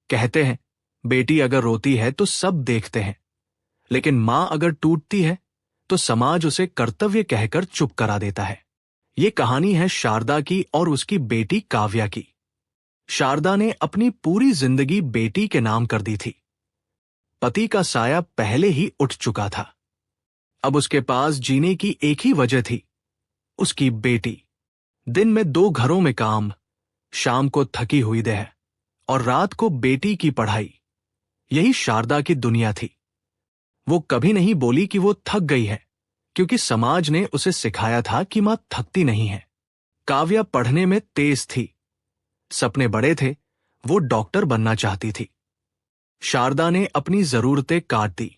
कहते हैं बेटी अगर रोती है तो सब देखते हैं, लेकिन मां अगर टूटती है तो समाज उसे कर्तव्य कहकर चुप करा देता है। ये कहानी है शारदा की और उसकी बेटी काव्या की। शारदा ने अपनी पूरी जिंदगी बेटी के नाम कर दी थी। पति का साया पहले ही उठ चुका था। अब उसके पास जीने की एक ही वजह थी, उसकी बेटी। दिन में 2 घरों में काम, शाम को थकी हुई देह और रात को बेटी की पढ़ाई। यही शारदा की दुनिया थी। वो कभी नहीं बोली कि वो थक गई है, क्योंकि समाज ने उसे सिखाया था कि मां थकती नहीं है। काव्या पढ़ने में तेज थी, सपने बड़े थे, वो डॉक्टर बनना चाहती थी। शारदा ने अपनी जरूरतें काट दी,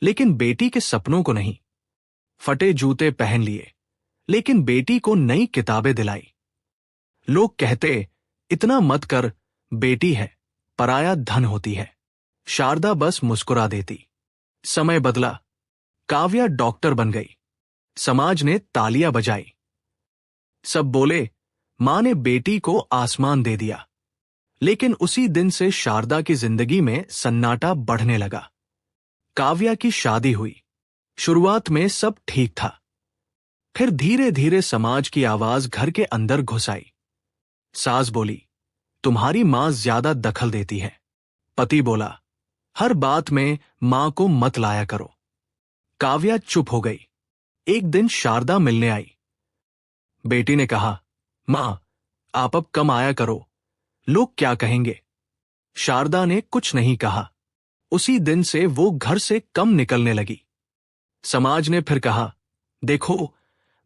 लेकिन बेटी के सपनों को नहीं। फटे जूते पहन लिए, लेकिन बेटी को नई किताबें दिलाई। लोग कहते इतना मत कर, बेटी है, पराया धन होती है। शारदा बस मुस्कुरा देती। समय बदला, काव्या डॉक्टर बन गई। समाज ने तालियां बजाई। सब बोले मां ने बेटी को आसमान दे दिया। लेकिन उसी दिन से शारदा की जिंदगी में सन्नाटा बढ़ने लगा। काव्या की शादी हुई। शुरुआत में सब ठीक था, फिर धीरे धीरे समाज की आवाज घर के अंदर घुस आई। सास बोली तुम्हारी मां ज्यादा दखल देती है। पति बोला हर बात में मां को मत लाया करो। काव्या चुप हो गई। एक दिन शारदा मिलने आई। बेटी ने कहा मां, आप अब कम आया करो, लोग क्या कहेंगे। शारदा ने कुछ नहीं कहा। उसी दिन से वो घर से कम निकलने लगी। समाज ने फिर कहा देखो,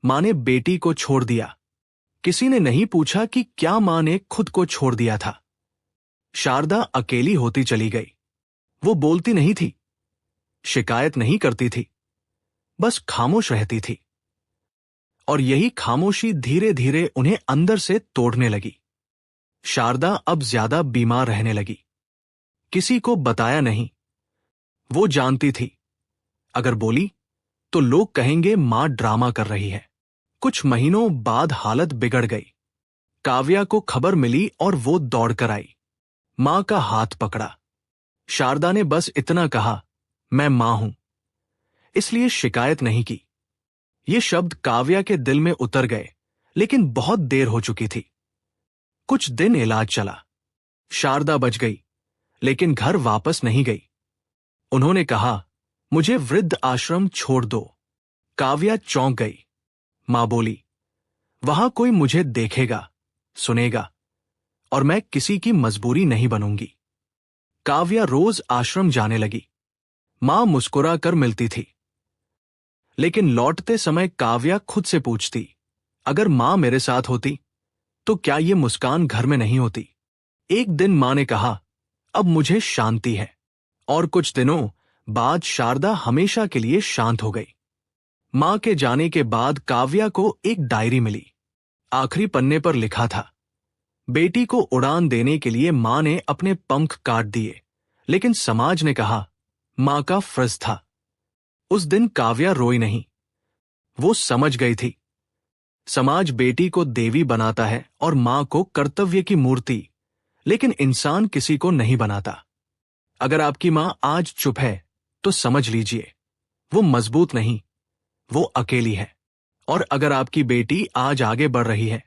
मां ने बेटी को छोड़ दिया। किसी ने नहीं पूछा कि क्या मां ने खुद को छोड़ दिया था। शारदा अकेली होती चली गई। वो बोलती नहीं थी, शिकायत नहीं करती थी, बस खामोश रहती थी। और यही खामोशी धीरे धीरे उन्हें अंदर से तोड़ने लगी। शारदा अब ज्यादा बीमार रहने लगी। किसी को बताया नहीं। वो जानती थी, अगर बोली तो लोग कहेंगे मां ड्रामा कर रही है। कुछ महीनों बाद हालत बिगड़ गई। काव्या को खबर मिली और वो दौड़कर आई। मां का हाथ पकड़ा। शारदा ने बस इतना कहा, मैं मां हूं, इसलिए शिकायत नहीं की। ये शब्द काव्या के दिल में उतर गए, लेकिन बहुत देर हो चुकी थी। कुछ दिन इलाज चला। शारदा बच गई, लेकिन घर वापस नहीं गई। उन्होंने कहा मुझे वृद्ध आश्रम छोड़ दो। काव्या चौंक गई। मां बोली वहां कोई मुझे देखेगा, सुनेगा, और मैं किसी की मजबूरी नहीं बनूंगी। काव्या रोज आश्रम जाने लगी। मां मुस्कुरा कर मिलती थी, लेकिन लौटते समय काव्या खुद से पूछती, अगर मां मेरे साथ होती तो क्या ये मुस्कान घर में नहीं होती। एक दिन मां ने कहा अब मुझे शांति है। और कुछ दिनों बाद शारदा हमेशा के लिए शांत हो गई। मां के जाने के बाद काव्या को एक डायरी मिली। आखिरी पन्ने पर लिखा था, बेटी को उड़ान देने के लिए मां ने अपने पंख काट दिए, लेकिन समाज ने कहा मां का फर्ज था। उस दिन काव्या रोई नहीं। वो समझ गई थी, समाज बेटी को देवी बनाता है और मां को कर्तव्य की मूर्ति, लेकिन इंसान किसी को नहीं बनाता। अगर आपकी मां आज चुप है तो समझ लीजिए वो मजबूत नहीं, वो अकेली है। और अगर आपकी बेटी आज आगे बढ़ रही है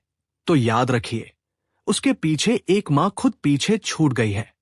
तो याद रखिए उसके पीछे एक मां खुद पीछे छूट गई है।